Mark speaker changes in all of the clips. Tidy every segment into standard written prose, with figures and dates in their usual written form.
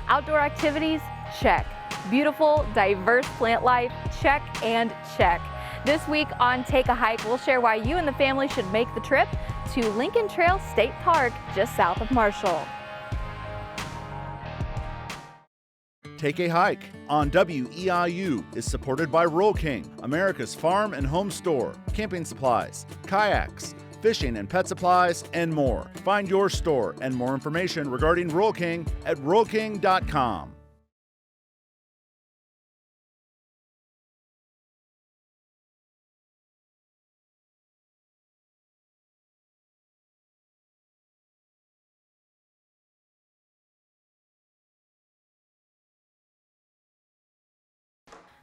Speaker 1: Outdoor activities? Check. Beautiful, diverse plant life? Check and check. This week on Take a Hike, we'll share why you and the family should make the trip to Lincoln Trail State Park just south of Marshall.
Speaker 2: Take a Hike on WEIU is supported by Rural King, America's farm and home store, camping supplies, kayaks, fishing and pet supplies, and more. Find your store and more information regarding Rural King at ruralking.com.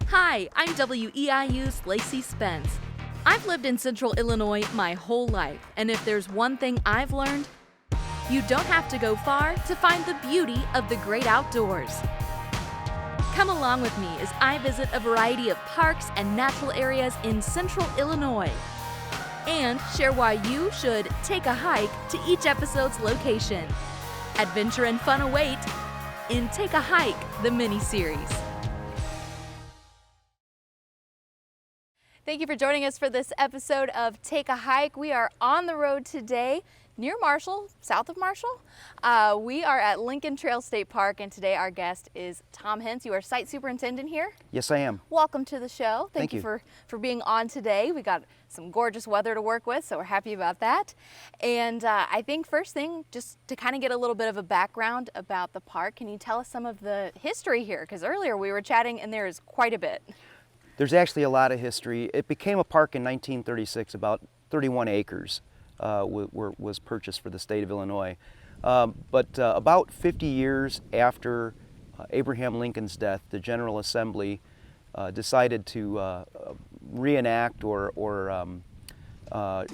Speaker 3: Hi, I'm WEIU's Lacey Spence. I've lived in Central Illinois my whole life, and if there's one thing I've learned, you don't have to go far to find the beauty of the great outdoors. Come along with me as I visit a variety of parks and natural areas in Central Illinois, and share why you should take a hike to each episode's location. Adventure and fun await in Take a Hike, the mini-series.
Speaker 1: Thank you for joining us for this episode of Take a Hike. We are on the road today near Marshall, south of Marshall. We are at Lincoln Trail State Park, and today our guest is Tom Hintz. You are site superintendent here.
Speaker 4: Yes, I am.
Speaker 1: Welcome to the show.
Speaker 4: Thank you
Speaker 1: for being on today. We got some gorgeous weather to work with, so we're happy about that. And I think first thing, just to kind of get a little bit of a background about the park, can you tell us some of the history here? Because earlier we were chatting and there is quite a bit.
Speaker 4: There's actually a lot of history. It became a park in 1936. About 31 acres was purchased for the state of Illinois. But about 50 years after Abraham Lincoln's death, the General Assembly decided to reenact or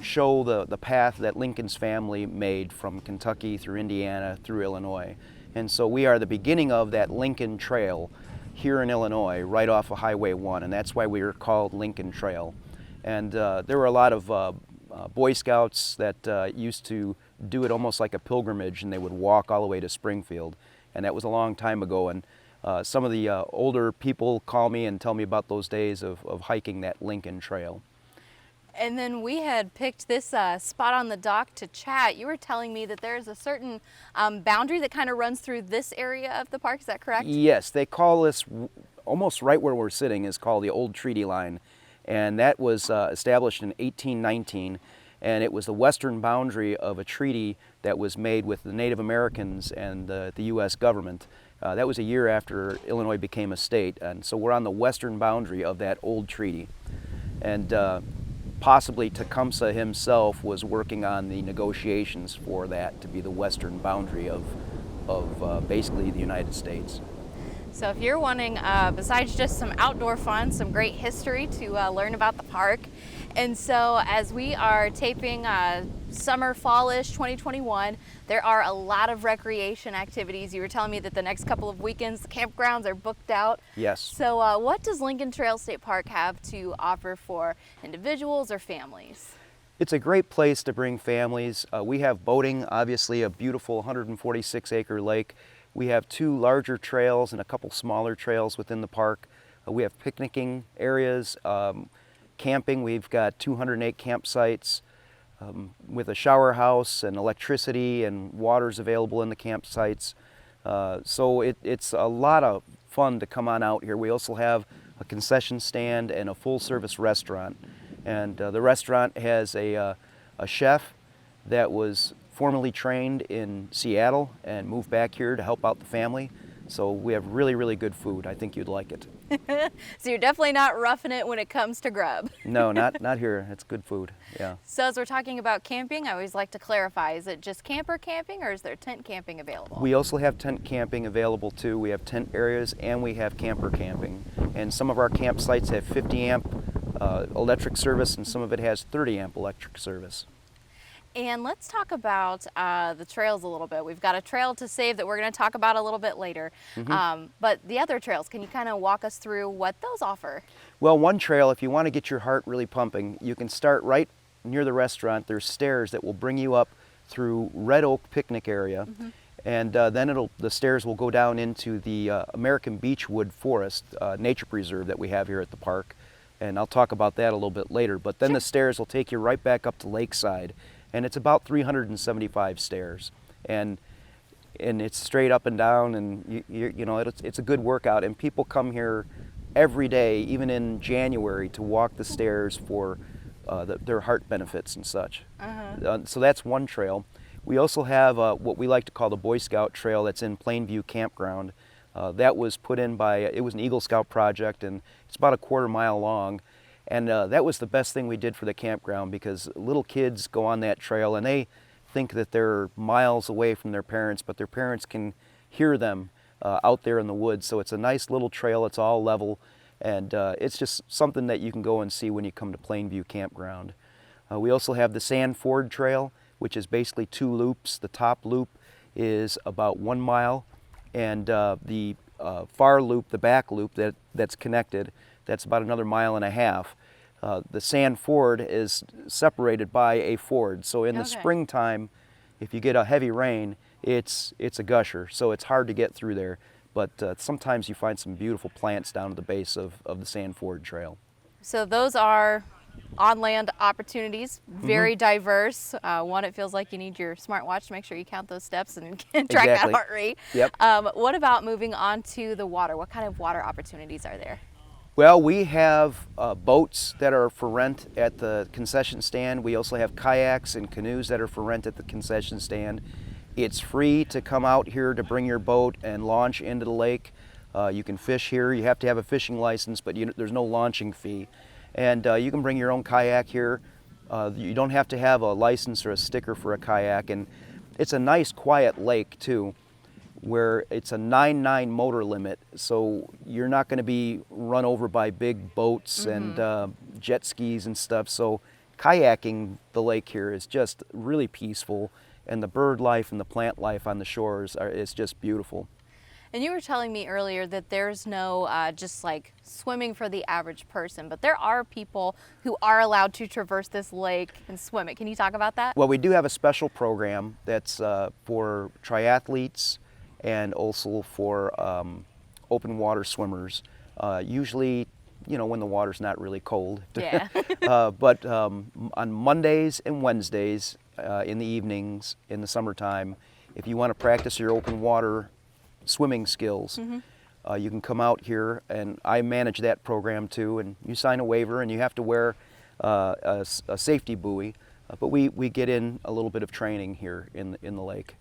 Speaker 4: show the path that Lincoln's family made from Kentucky through Indiana through Illinois. And so we are the beginning of that Lincoln Trail here in Illinois, right off of Highway 1, and that's why we are called Lincoln Trail. And there were a lot of Boy Scouts that used to do it almost like a pilgrimage, and they would walk all the way to Springfield, and that was a long time ago. And some of the older people call me and tell me about those days of hiking that Lincoln Trail.
Speaker 1: And then we had picked this spot on the dock to chat. You were telling me that there's a certain boundary that kind of runs through this area of the park. Is that correct?
Speaker 4: Yes, they call this, almost right where we're sitting, is called the Old Treaty Line. And that was established in 1819. And it was the western boundary of a treaty that was made with the Native Americans and the U.S. government. That was a year after Illinois became a state. And so we're on the western boundary of that old treaty. And possibly Tecumseh himself was working on the negotiations for that to be the western boundary of basically the United States.
Speaker 1: So if you're wanting, besides just some outdoor fun, some great history to learn about the park. And so as we are taping summer, fallish 2021, there are a lot of recreation activities. You were telling me that the next couple of weekends, the campgrounds are booked out.
Speaker 4: Yes.
Speaker 1: So what does Lincoln Trail State Park have to offer for individuals or families?
Speaker 4: It's a great place to bring families. We have boating, obviously a beautiful 146-acre lake. We have 2 larger trails and a couple smaller trails within the park. We have picnicking areas, camping. We've got 208 campsites with a shower house and electricity, and water's available in the campsites. So it's a lot of fun to come on out here. We also have a concession stand and a full-service restaurant. And the restaurant has a chef that was formerly trained in Seattle and moved back here to help out the family. So we have really, really good food. I think you'd like it.
Speaker 1: So you're definitely not roughing it when it comes to grub.
Speaker 4: No, not here. It's good food, yeah.
Speaker 1: So as we're talking about camping, I always like to clarify, is it just camper camping or is there tent camping available?
Speaker 4: We also have tent camping available too. We have tent areas and we have camper camping. And some of our campsites have 50 amp electric service, and some of it has 30 amp electric service.
Speaker 1: And let's talk about the trails a little bit. We've got a trail to save that we're going to talk about a little bit later. But the other trails, can you kind of walk us through what those offer?
Speaker 4: Well, one trail, if you want to get your heart really pumping, you can start right near the restaurant. There's stairs that will bring you up through Red Oak Picnic Area. And then the stairs will go down into the American Beechwood Forest nature preserve that we have here at the park. And I'll talk about that a little bit later. But then the stairs will take you right back up to Lakeside. And it's about 375 stairs. And it's straight up and down, and you know, it's a good workout. And people come here every day, even in January, to walk the stairs for their heart benefits and such. So that's one trail. We also have what we like to call the Boy Scout Trail that's in Plainview Campground. That was put in by, it was an Eagle Scout project, and it's about a quarter-mile long. And that was the best thing we did for the campground, because little kids go on that trail and they think that they're miles away from their parents, but their parents can hear them out there in the woods. So it's a nice little trail, it's all level, and it's just something that you can go and see when you come to Plainview Campground. We also have the Sand Ford Trail, which is basically 2 loops. The top loop is about 1 mile, and the far loop, the back loop that's connected, that's about another 1.5 miles. The Sand Ford is separated by a ford, so in the springtime, if you get a heavy rain, it's a gusher, so it's hard to get through there. But sometimes you find some beautiful plants down at the base of the Sand Ford Trail.
Speaker 1: So those are on-land opportunities, very diverse. One, it feels like you need your smartwatch to make sure you count those steps and track that heart rate.
Speaker 4: Yep.
Speaker 1: What about moving on to the water? What kind of water opportunities are there?
Speaker 4: Well, we have boats that are for rent at the concession stand. We also have kayaks and canoes that are for rent at the concession stand. It's free to come out here to bring your boat and launch into the lake. You can fish here. You have to have a fishing license, but there's no launching fee. And you can bring your own kayak here. You don't have to have a license or a sticker for a kayak. And it's a nice, quiet lake, too, where it's a 9.9 motor limit, so you're not going to be run over by big boats and jet skis and stuff. So kayaking the lake here is just really peaceful, and the bird life and the plant life on the shores is just beautiful.
Speaker 1: And you were telling me earlier that there's no just like swimming for the average person, but there are people who are allowed to traverse this lake and swim it. Can you talk about that?
Speaker 4: Well, we do have a special program that's for triathletes and also for open water swimmers. Usually, when the water's not really cold.
Speaker 1: Yeah.
Speaker 4: But on Mondays and Wednesdays in the evenings in the summertime, if you want to practice your open water swimming skills, you can come out here, and I manage that program too, and you sign a waiver and you have to wear a safety buoy, but we get in a little bit of training here in the lake.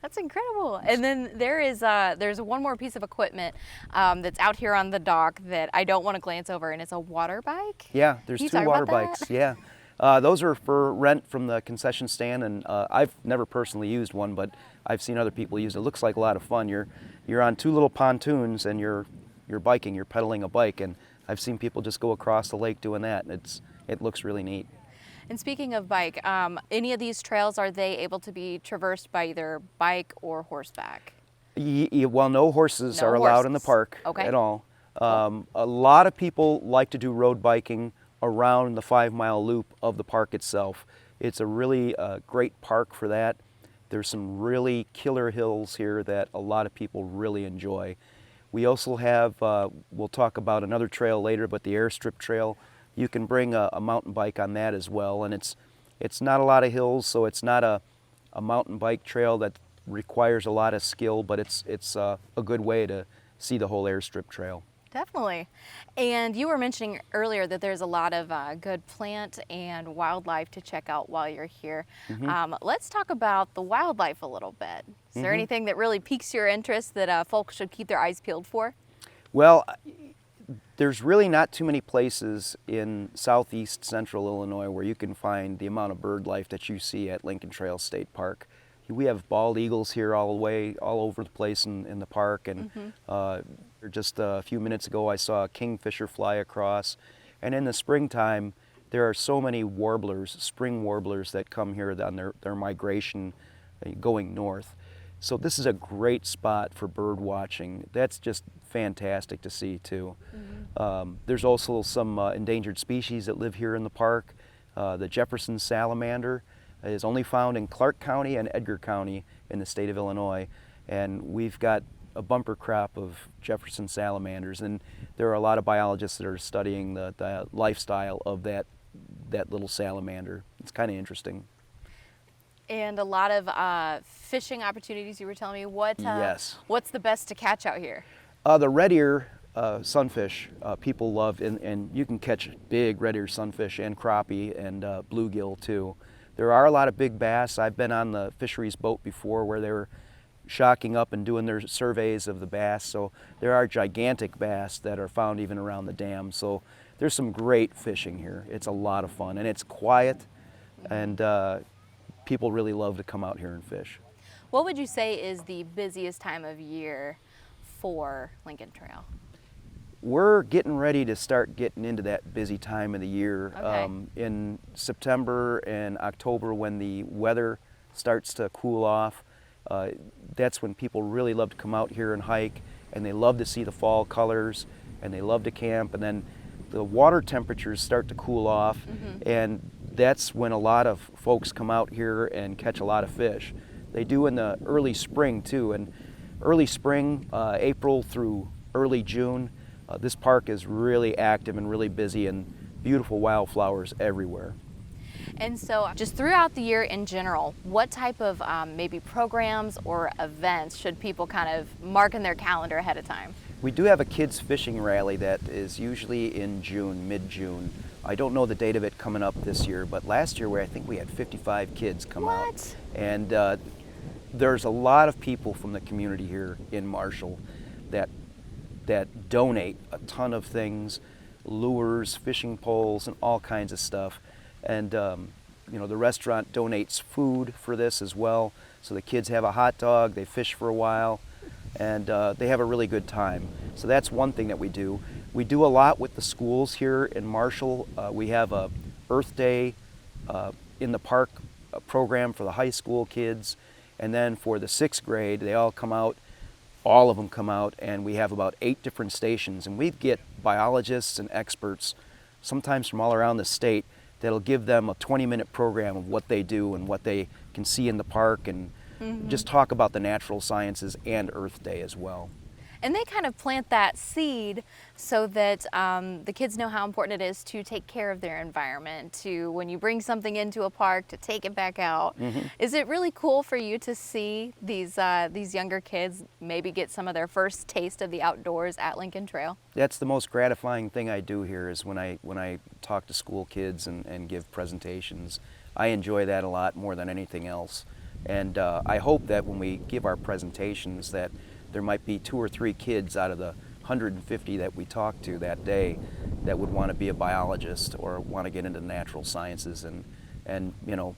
Speaker 1: That's incredible. And then there's one more piece of equipment that's out here on the dock that I don't want to glance over, and it's a water bike.
Speaker 4: Yeah, there's 2 water bikes. Yeah, those are for rent from the concession stand, and I've never personally used one, but I've seen other people use it. It looks like a lot of fun. You're on 2 little pontoons, and you're biking. You're pedaling a bike, and I've seen people just go across the lake doing that. It looks really neat.
Speaker 1: And speaking of bike, any of these trails, are they able to be traversed by either bike or horseback?
Speaker 4: Well, no horses are allowed in the park at all. A lot of people like to do road biking around the 5-mile loop of the park itself. It's a really great park for that. There's some really killer hills here that a lot of people really enjoy. We also have, we'll talk about another trail later, but the Airstrip Trail. You can bring a mountain bike on that as well, and it's not a lot of hills, so it's not a mountain bike trail that requires a lot of skill, but it's a good way to see the whole Airstrip Trail.
Speaker 1: Definitely. And you were mentioning earlier that there's a lot of good plant and wildlife to check out while you're here. Let's talk about the wildlife a little bit. Is there anything that really piques your interest that folks should keep their eyes peeled for?
Speaker 4: Well, there's really not too many places in southeast central Illinois where you can find the amount of bird life that you see at Lincoln Trail State Park. We have bald eagles here all over the place in the park, and just a few minutes ago I saw a kingfisher fly across. And in the springtime, there are so many warblers, spring warblers, that come here on their migration going north. So this is a great spot for bird watching. That's just fantastic to see too. There's also some endangered species that live here in the park. The Jefferson salamander, It is only found in Clark County and Edgar County in the state of Illinois, and we've got a bumper crop of Jefferson salamanders, and there are a lot of biologists that are studying the lifestyle of that little salamander. It's kind of interesting.
Speaker 1: And a lot of fishing opportunities, you were telling me.
Speaker 4: Yes.
Speaker 1: What's the best to catch out here?
Speaker 4: The red ear sunfish people love, and you can catch big red ear sunfish and crappie and bluegill too. There are a lot of big bass. I've been on the fisheries boat before where they were shocking up and doing their surveys of the bass. So there are gigantic bass that are found even around the dam. So there's some great fishing here. It's a lot of fun, and it's quiet, and people really love to come out here and fish.
Speaker 1: What would you say is the busiest time of year for Lincoln Trail?
Speaker 4: We're getting ready to start getting into that busy time of the year.
Speaker 1: Okay.
Speaker 4: In September and October, when the weather starts to cool off, that's when people really love to come out here and hike, and they love to see the fall colors, and they love to camp. And then the water temperatures start to cool off, and that's when a lot of folks come out here and catch a lot of fish. They do in the early spring too, and early spring, April through early June, this park is really active and really busy, and beautiful wildflowers everywhere.
Speaker 1: And so just throughout the year in general, what type of maybe programs or events should people kind of mark in their calendar ahead of time?
Speaker 4: We do have a kids fishing rally that is usually in June, mid-June. I don't know the date of it coming up this year, but last year I think we had 55 kids come out. And there's a lot of people from the community here in Marshall that donate a ton of things, lures, fishing poles, and all kinds of stuff. And you know, the restaurant donates food for this as well, so the kids have a hot dog, they fish for a while, and they have a really good time. So that's one thing that we do. We do a lot with the schools here in Marshall. We have a Earth Day in the park program for the high school kids, and then for the 6th grade, they all come out. All of them come out, and we have about 8 different stations, and we get biologists and experts, sometimes from all around the state, that'll give them a 20-minute program of what they do and what they can see in the park, and just talk about the natural sciences and Earth Day as well.
Speaker 1: And they kind of plant that seed so that the kids know how important it is to take care of their environment, to when you bring something into a park, to take it back out. Is it really cool for you to see these younger kids maybe get some of their first taste of the outdoors at Lincoln Trail?
Speaker 4: That's the most gratifying thing I do here, is when I talk to school kids and give presentations. I enjoy that a lot more than anything else. And I hope that when we give our presentations that there might be 2 or 3 kids out of the 150 that we talk to that day that would want to be a biologist or want to get into natural sciences and you know,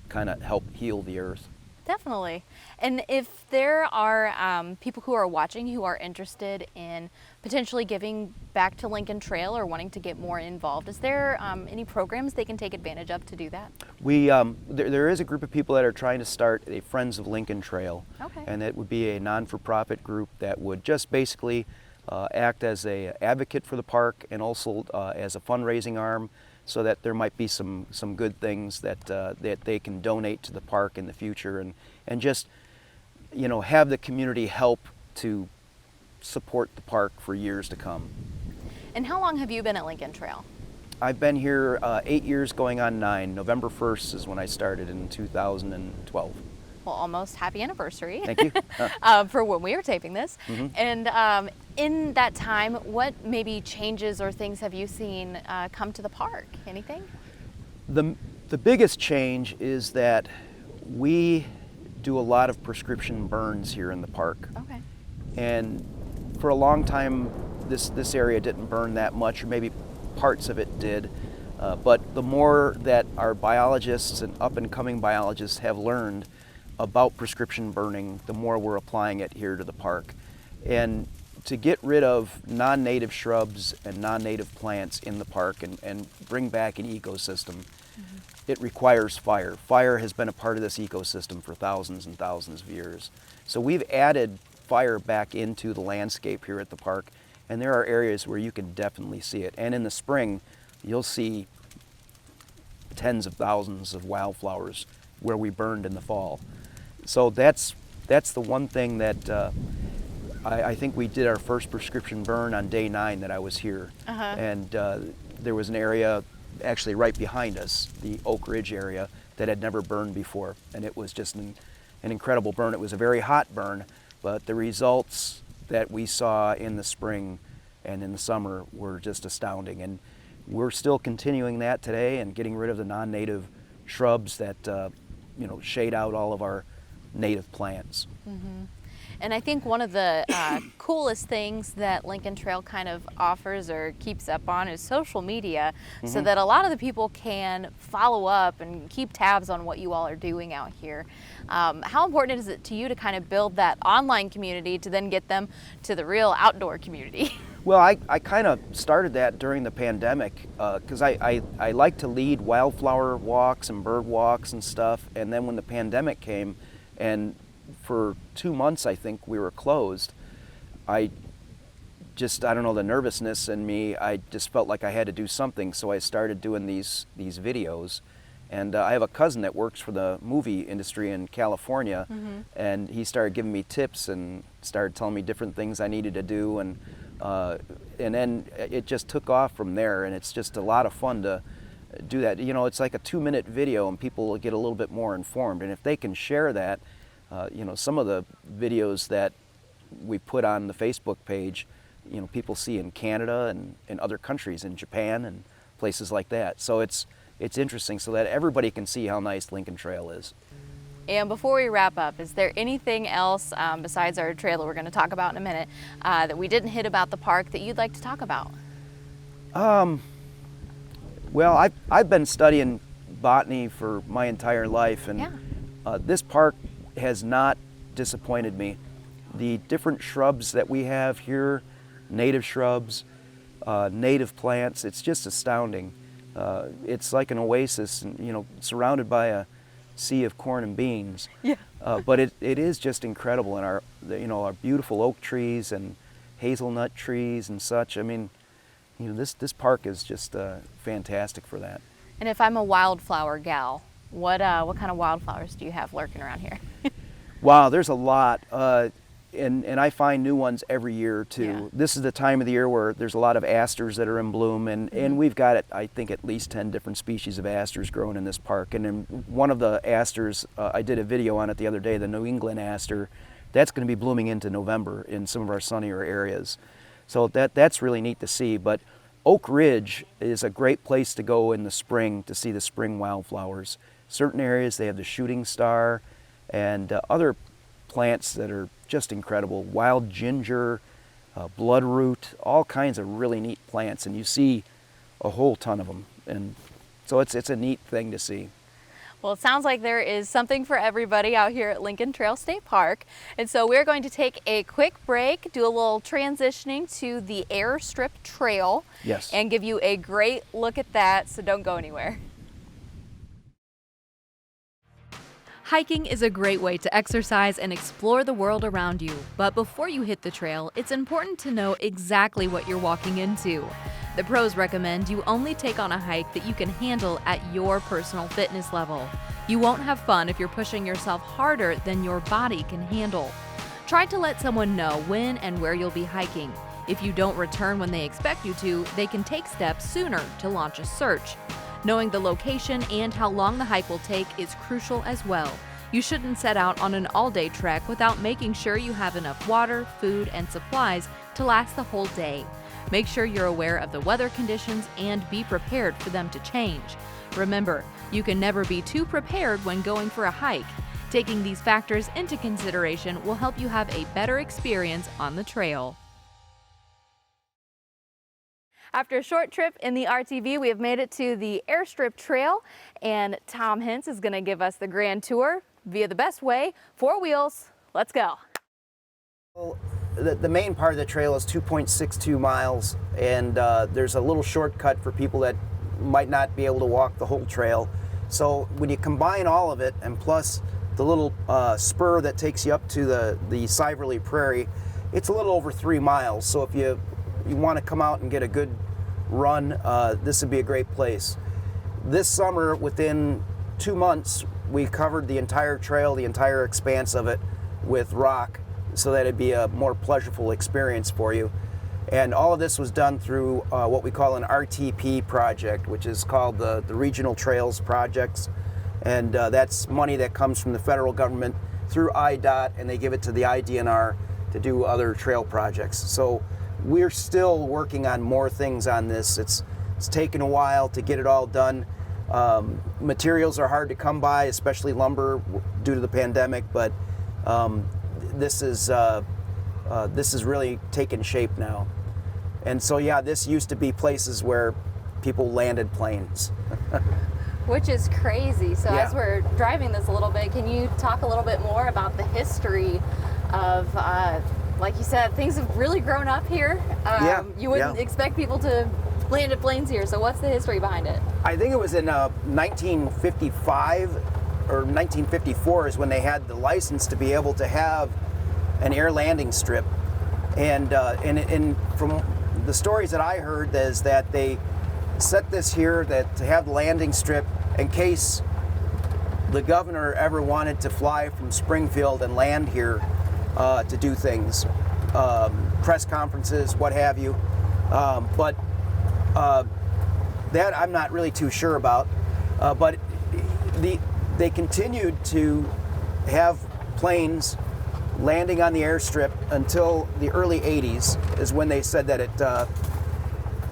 Speaker 4: kind of help heal the earth.
Speaker 1: Definitely. And if there are people who are watching who are interested in potentially giving back to Lincoln Trail or wanting to get more involved, is there any programs they can take advantage of to do that?
Speaker 4: We there is a group of people that are trying to start a Friends of Lincoln Trail.
Speaker 1: Okay.
Speaker 4: And it would be a non-for-profit group that would just basically act as a advocate for the park and also as a fundraising arm, so that there might be some good things that that they can donate to the park in the future, and just, you know, have the community help to support the park for years to come.
Speaker 1: And how long have you been at Lincoln Trail?
Speaker 4: I've been here 8 years going on 9. November 1st is when I started in 2012.
Speaker 1: Well, almost happy anniversary.
Speaker 4: Thank you.
Speaker 1: For when we were taping this. And in that time, what maybe changes or things have you seen come to the park? Anything?
Speaker 4: The biggest change is that we do a lot of prescription burns here in the park.
Speaker 1: Okay.
Speaker 4: And for a long time, this area didn't burn that much, or maybe parts of it did. But the more that our biologists and up-and-coming biologists have learned about prescription burning, the more we're applying it here to the park. And to get rid of non-native shrubs and non-native plants in the park and bring back an ecosystem, it requires fire. Fire has been a part of this ecosystem for thousands and thousands of years. So we've added fire back into the landscape here at the park, and there are areas where you can definitely see it. And in the spring, you'll see tens of thousands of wildflowers where we burned in the fall. So that's the one thing that I think we did our first prescription burn on day 9 that I was here. And there was an area actually right behind us, the Oak Ridge area, that had never burned before. And it was just an incredible burn. It was a very hot burn, but the results that we saw in the spring and in the summer were just astounding. And we're still continuing that today and getting rid of the non-native shrubs that shade out all of our native plants.
Speaker 1: And I think one of the coolest things that Lincoln Trail kind of offers or keeps up on is social media, so that a lot of the people can follow up and keep tabs on what you all are doing out here. How important is it to you to kind of build that online community to then get them to the real outdoor community?
Speaker 4: Well, I kind of started that during the pandemic because I like to lead wildflower walks and bird walks and stuff. And then when the pandemic came, and for 2 months I think we were closed, I don't know, the nervousness in me, I just felt like I had to do something. So I started doing these videos. And I have a cousin that works for the movie industry in California, and he started giving me tips and started telling me different things I needed to do. And then it just took off from there, and it's just a lot of fun to do that. You know, it's like a 2-minute video, and people will get a little bit more informed. And if they can share that, some of the videos that we put on the Facebook page, people see in Canada and in other countries, in Japan and places like that. So it's interesting so that everybody can see how nice Lincoln Trail is.
Speaker 1: And before we wrap up, is there anything else besides our trail that we're going to talk about in a minute that we didn't hit about the park that you'd like to talk about?
Speaker 4: Well, I've been studying botany for my entire life, and this park has not disappointed me. The different shrubs that we have here, native shrubs, native plants, it's just astounding. It's like an oasis, surrounded by a sea of corn and beans. But it is just incredible, and our beautiful oak trees and hazelnut trees and such. I mean, this park is just fantastic for that.
Speaker 1: And if I'm a wildflower gal, what kind of wildflowers do you have lurking around here?
Speaker 4: Wow, there's a lot. And I find new ones every year too.
Speaker 1: Yeah.
Speaker 4: This is the time of the year where there's a lot of asters that are in bloom, and we've got, I think, at least 10 different species of asters growing in this park. And then one of the asters, I did a video on it the other day, the New England aster, that's going to be blooming into November in some of our sunnier areas. So that's really neat to see. But Oak Ridge is a great place to go in the spring to see the spring wildflowers. Certain areas they have the shooting star and other plants that are just incredible. Wild ginger, bloodroot, all kinds of really neat plants, and you see a whole ton of them. And so it's a neat thing to see.
Speaker 1: Well, it sounds like there is something for everybody out here at Lincoln Trail State Park. And so we're going to take a quick break, do a little transitioning to the Airstrip Trail.
Speaker 4: Yes.
Speaker 1: And give you a great look at that, so don't go anywhere.
Speaker 3: Hiking is a great way to exercise and explore the world around you, but before you hit the trail, it's important to know exactly what you're walking into. The pros recommend you only take on a hike that you can handle at your personal fitness level. You won't have fun if you're pushing yourself harder than your body can handle. Try to let someone know when and where you'll be hiking. If you don't return when they expect you to, they can take steps sooner to launch a search. Knowing the location and how long the hike will take is crucial as well. You shouldn't set out on an all-day trek without making sure you have enough water, food, and supplies to last the whole day. Make sure you're aware of the weather conditions and be prepared for them to change. Remember, you can never be too prepared when going for a hike. Taking these factors into consideration will help you have a better experience on the trail. After a short trip in the RTV, we have made it to the Airstrip Trail, and Tom Hintz is going to give us the grand tour via the best way, 4 wheels. Let's go.
Speaker 4: Well, the main part of the trail is 2.62 miles, and there's a little shortcut for people that might not be able to walk the whole trail. So when you combine all of it, and plus the little spur that takes you up to the Siverly Prairie, it's a little over 3 miles. So if you want to come out and get a good run, this would be a great place. this summer, within 2 months, we covered the entire trail, the entire expanse of it with rock, so that it'd be a more pleasurable experience for you. And all of this was done through what we call an RTP project, which is called the Regional Trails Projects. And that's money that comes from the federal government through IDOT, and they give it to the IDNR to do other trail projects. So we're still working on more things on this. It's taken a while to get it all done. Materials are hard to come by, especially lumber due to the pandemic, but this is really taken shape now. And so yeah, this used to be places where people landed planes.
Speaker 1: Which is crazy. So
Speaker 4: Yeah.
Speaker 1: as we're driving this a little bit, can you talk a little bit more about the history of, like you said, things have really grown up here. You wouldn't expect people to land at planes here. So what's the history behind it?
Speaker 4: I think it was in 1955 or 1954 is when they had the license to be able to have an air landing strip. And from the stories that I heard is that they set this here to have the landing strip in case the governor ever wanted to fly from Springfield and land here to do things, press conferences, what have you. But that I'm not really too sure about. But they continued to have planes landing on the airstrip until the early 80s is when they said that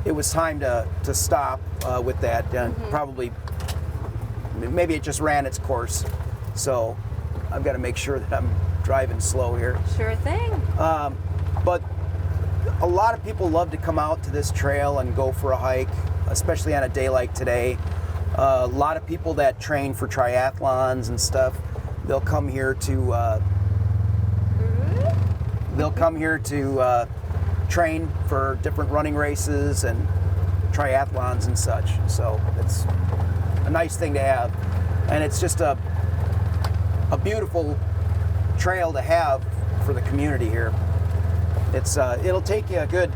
Speaker 4: it was time to stop with that, and probably maybe it just ran its course. So I've got to make sure that I'm driving slow here.
Speaker 1: Sure thing.
Speaker 4: But a lot of people love to come out to this trail and go for a hike, especially on a day like today. A lot of people that train for triathlons and stuff, they'll come here to train for different running races and triathlons and such. So it's a nice thing to have, and it's just a beautiful trail to have for the community here. It'll take you a good,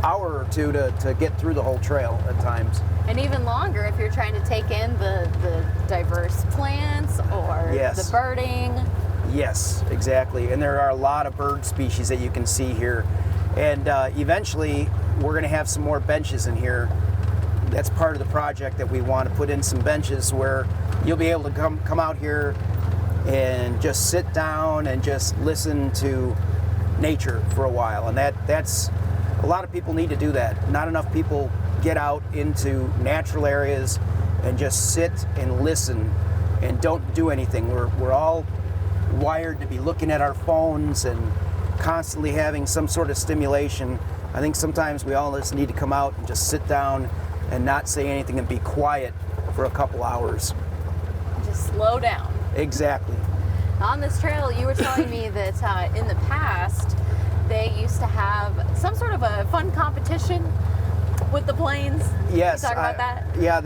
Speaker 4: hour or two to get through the whole trail at times.
Speaker 1: And even longer if you're trying to take in the diverse plants or
Speaker 4: Yes.
Speaker 1: the birding.
Speaker 4: Yes, exactly. And there are a lot of bird species that you can see here. And eventually, we're going to have some more benches in here. That's part of the project, that we want to put in some benches where you'll be able to come out here and just sit down and just listen to nature for a while. And that's a lot of people need to do that. Not enough people get out into natural areas and just sit and listen and don't do anything. We're all wired to be looking at our phones and constantly having some sort of stimulation. I think sometimes we all just need to come out and just sit down and not say anything and be quiet for a couple hours.
Speaker 1: Just slow down.
Speaker 4: Exactly.
Speaker 1: On this trail, you were telling me that in the past, they used to have some sort of a fun competition with the planes.
Speaker 4: Yes.
Speaker 1: Can you talk about that?
Speaker 4: Yeah,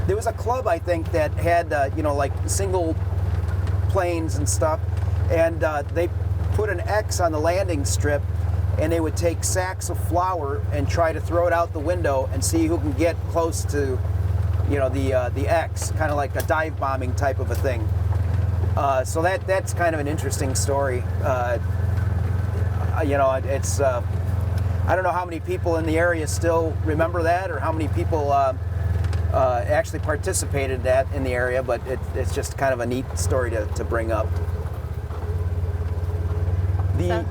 Speaker 4: there was a club, I think, that had, like single planes and stuff, and they put an X on the landing strip, and they would take sacks of flour and try to throw it out the window and see who can get close to, the X, kind of like a dive bombing type of a thing. So that's kind of an interesting story. It's I don't know how many people in the area still remember that, or how many people actually participated in that in the area, but it's just kind of a neat story to bring up. The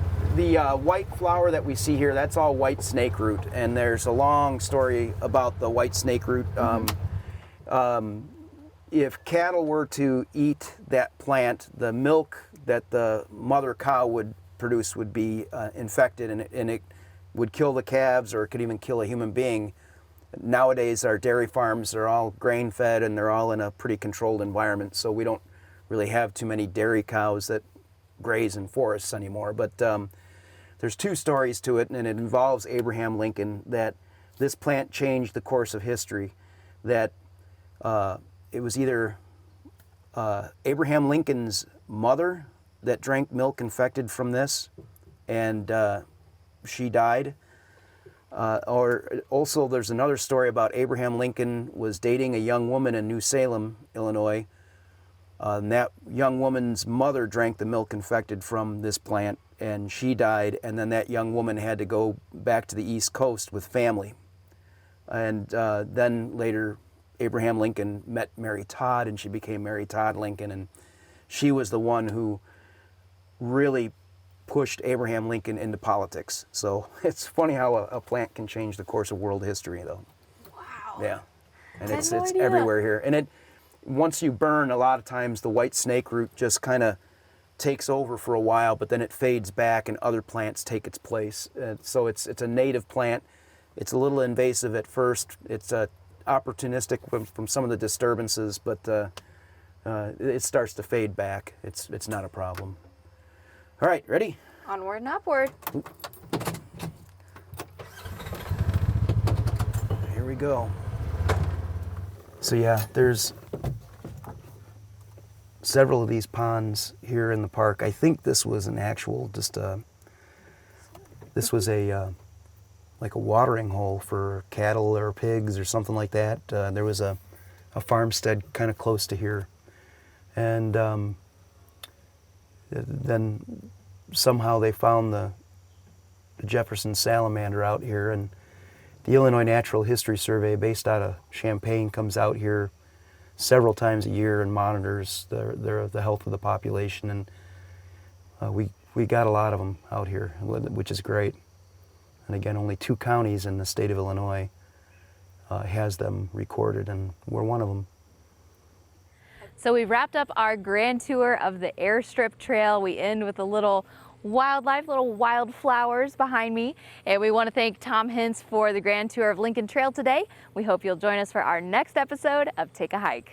Speaker 4: white flower that we see here, that's all white snake root, and there's a long story about the white snake root. If cattle were to eat that plant, the milk that the mother cow would produce would be infected, and it would kill the calves, or it could even kill a human being. Nowadays, our dairy farms are all grain-fed, and they're all in a pretty controlled environment, so we don't really have too many dairy cows that graze in forests anymore. But there's two stories to it, and it involves Abraham Lincoln, that this plant changed the course of history, that it was either Abraham Lincoln's mother that drank milk infected from this, and she died, Or also there's another story about Abraham Lincoln was dating a young woman in New Salem, Illinois. And that young woman's mother drank the milk infected from this plant, and she died, and then that young woman had to go back to the East Coast with family. And then later Abraham Lincoln met Mary Todd, and she became Mary Todd Lincoln, and she was the one who really pushed Abraham Lincoln into politics. So it's funny how a plant can change the course of world history, though.
Speaker 1: Wow.
Speaker 4: Yeah, and
Speaker 1: I had
Speaker 4: it's
Speaker 1: no idea.
Speaker 4: everywhere here. And once you burn, a lot of times the white snake root just kind of takes over for a while, but then it fades back and other plants take its place. So it's a native plant. It's a little invasive at first. It's opportunistic from some of the disturbances, but it starts to fade back. It's not a problem. All right, ready?
Speaker 1: Onward and upward.
Speaker 4: Here we go. So yeah, there's several of these ponds here in the park. I think this was an actual, this was like a watering hole for cattle or pigs or something like that. There was a farmstead kind of close to here. And then somehow they found the Jefferson salamander out here, and the Illinois Natural History Survey, based out of Champaign, comes out here several times a year and monitors the health of the population, and we got a lot of them out here, which is great. And again, only 2 counties in the state of Illinois has them recorded, and we're one of them.
Speaker 1: So we wrapped up our grand tour of the Airstrip Trail. We end with a little wildlife, little wildflowers behind me. And we want to thank Tom Hintz for the grand tour of Lincoln Trail today. We hope you'll join us for our next episode of Take a Hike.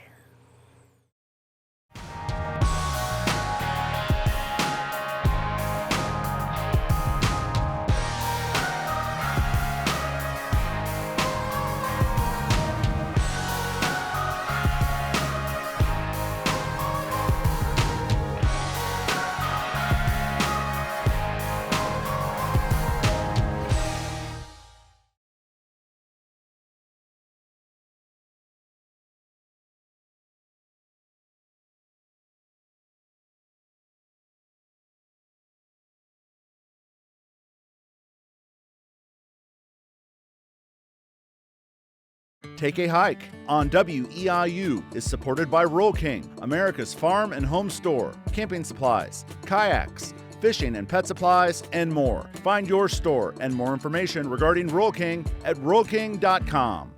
Speaker 2: Take a Hike on WEIU is supported by Roll King, America's farm and home store, camping supplies, kayaks, fishing and pet supplies, and more. Find your store and more information regarding Roll King at rollking.com.